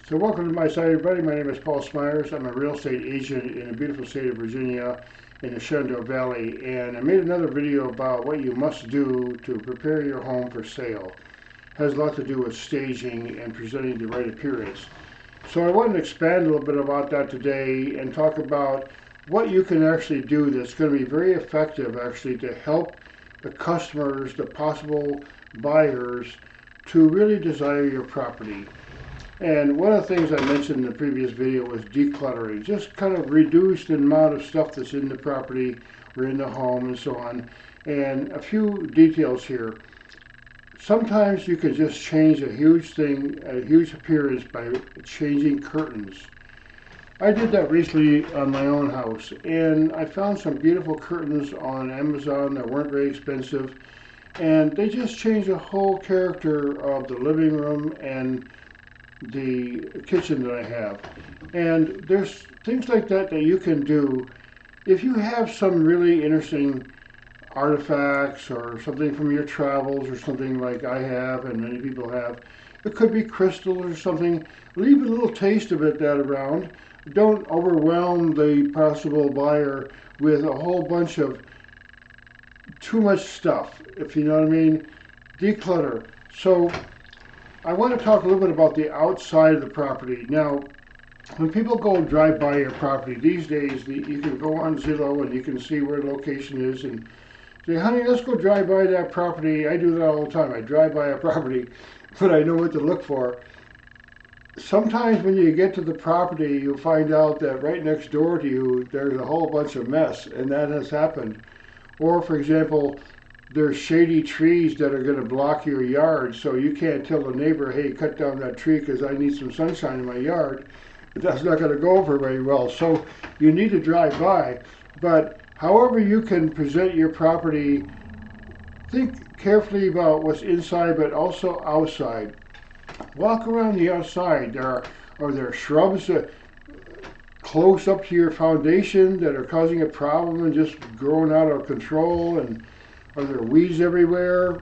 So welcome to my site, everybody. My name is Paul Smyers. I'm a real estate agent in the beautiful state of Virginia in the Shenandoah Valley, and I made another video about what you must do to prepare your home for sale. It has a lot to do with staging and presenting the right appearance. So I wanted to expand a little bit about that today and talk about what you can actually do that's going to be very effective actually to help the customers, the possible buyers, to really desire your property. And one of the things I mentioned in the previous video was decluttering. Just kind of reduce the amount of stuff that's in the property or in the home and so on. And a few details here. Sometimes you can just change a huge thing, a huge appearance by changing curtains. I did that recently on my own house, and I found some beautiful curtains on Amazon that weren't very expensive, and they just changed the whole character of the living room and the kitchen that I have. And there's things like that that you can do if you have some really interesting artifacts or something from your travels or something like I have and many people have. It could be crystals or something. Leave a little taste of it that around. Don't overwhelm the possible buyer with a whole bunch of too much stuff, if you know what I mean. Declutter. So I want to talk a little bit about the outside of the property. Now, when people go drive by your property these days, you can go on Zillow and you can see where the location is and say, honey, let's go drive by that property. I do that all the time. I drive by a property, but I know what to look for. Sometimes when you get to the property, you'll find out that right next door to you, there's a whole bunch of mess, and that has happened. Or, for example, there's shady trees that are going to block your yard, so you can't tell the neighbor, hey, cut down that tree because I need some sunshine in my yard. But that's not going to go over very well. So you need to drive by. But however you can present your property, think carefully about what's inside but also outside. Walk around the outside. Are there shrubs close up to your foundation that are causing a problem and just growing out of control? And are there weeds everywhere?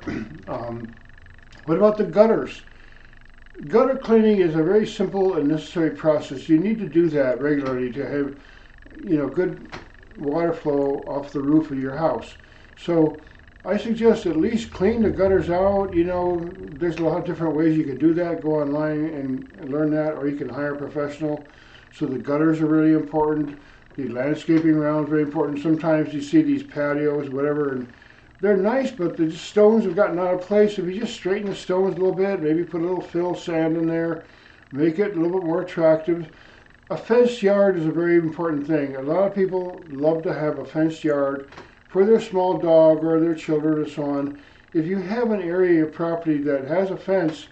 What about the gutters? Gutter cleaning is a very simple and necessary process. You need to do that regularly to have, good water flow off the roof of your house. So I suggest at least clean the gutters out. There's a lot of different ways you can do that. Go online and learn that, or you can hire a professional. So the gutters are really important. The landscaping around is very important. Sometimes you see these patios, whatever, and they're nice, but the stones have gotten out of place. If you just straighten the stones a little bit, maybe put a little fill sand in there, make it a little bit more attractive. A fenced yard is a very important thing. A lot of people love to have a fenced yard for their small dog or their children and so on. If you have an area of property that has a fence,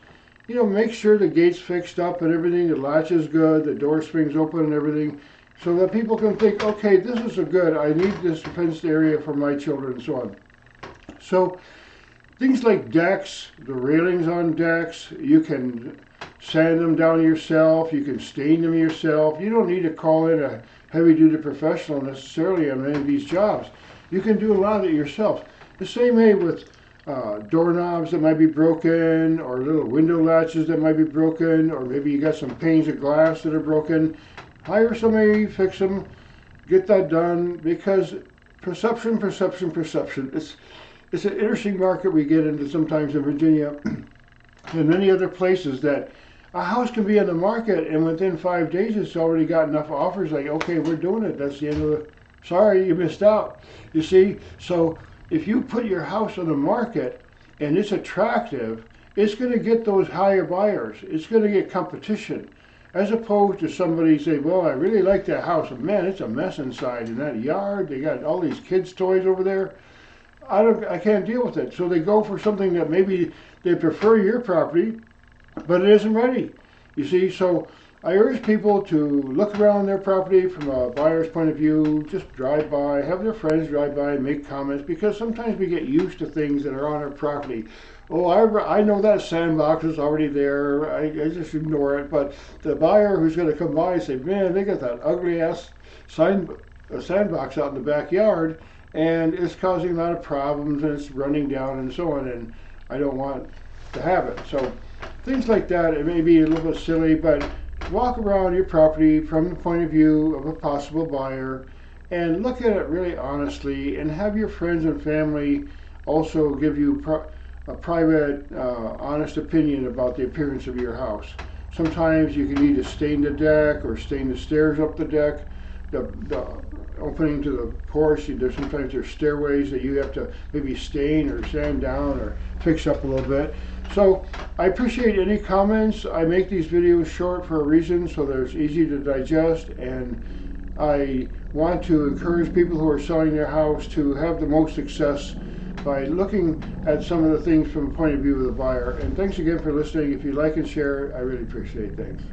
make sure the gate's fixed up and everything, the latch is good, the door swings open and everything, so that people can think, okay, this is I need this fenced area for my children and so on. So things like decks, the railings on decks, you can sand them down yourself, you can stain them yourself. You don't need to call in a heavy-duty professional necessarily on any of these jobs. You can do a lot of it yourself. The same way with doorknobs that might be broken, or little window latches that might be broken, or maybe you got some panes of glass that are broken. Hire somebody, fix them, get that done, because perception. It's an interesting market we get into sometimes in Virginia and many other places, that a house can be on the market and within 5 days it's already got enough offers like, okay, we're doing it. That's the end of the, sorry, you missed out. You see, so if you put your house on the market and it's attractive, it's going to get those higher buyers. It's going to get competition. As opposed to somebody say, well, I really like that house, but man, it's a mess inside in that yard. They got all these kids' toys over there. I can't deal with it. So they go for something that maybe they prefer your property, but it isn't ready. You see, so I urge people to look around their property from a buyer's point of view, just drive by, have their friends drive by, make comments, because sometimes we get used to things that are on our property. Oh, I know that sandbox is already there, I just ignore it, but the buyer who's going to come by and say, man, they got that ugly ass sandbox out in the backyard, and it's causing a lot of problems, and it's running down and so on, and I don't want to have it. So things like that, it may be a little bit silly, but walk around your property from the point of view of a possible buyer and look at it really honestly, and have your friends and family also give you a private, honest opinion about the appearance of your house. Sometimes you can either stain the deck or stain the stairs up the deck, the opening to the porch. Sometimes there's stairways that you have to maybe stain or sand down or fix up a little bit. So I appreciate any comments. I make these videos short for a reason, so they're easy to digest, and I want to encourage people who are selling their house to have the most success by looking at some of the things from the point of view of the buyer. And thanks again for listening. If you like and share, I really appreciate it. Thanks.